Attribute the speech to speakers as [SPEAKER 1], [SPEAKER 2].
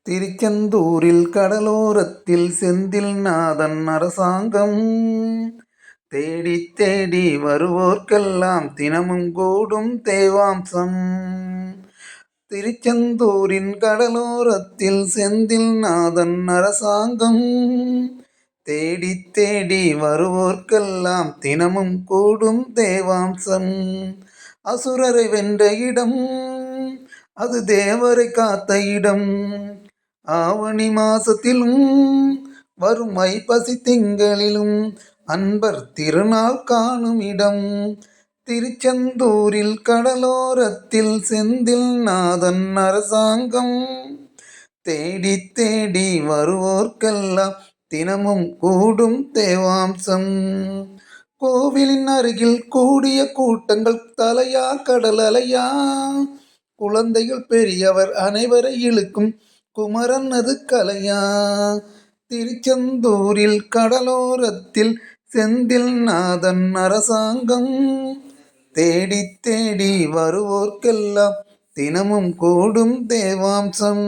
[SPEAKER 1] திருச்செந்தூரில் கடலோரத்தில் செந்தில்நாதன் அரசாங்கம் தேடி தேடி வருவோர்க்கெல்லாம் தினமும் கூடும் தேவாம்சம். திருச்செந்தூரின் கடலோரத்தில் செந்தில்நாதன் அரசாங்கம் தேடி தேடி வருவோர்க்கெல்லாம் தினமும் கூடும் தேவாம்சம். அசுரரை வென்ற இடம் அது தேவரை காத்த இடம். ஆவணி மாசத்திலும் வரும் ஐப்பசி திங்களிலும் அன்பர் திருநாள் காணும் இடம். திருச்செந்தூரில் கடலோரத்தில் செந்தில்நாதன் அரசாங்கம் தேடி தேடி வருவோர்க்கெல்லாம் தினமும் கூடும் தேவாம்சம். கோவிலின் அருகில் கூடிய கூட்டங்கள் தலையா கடல் அலையா, குழந்தைகள் பெரியவர் அனைவரை இழுக்கும் குமரன் அது கலையா. திருச்செந்தூரில் கடலோரத்தில் செந்தில்நாதன் அரசாங்கம் தேடி தேடி வருவோர்க்கெல்லாம் தினமும் கூடும் தேவாம்சம்.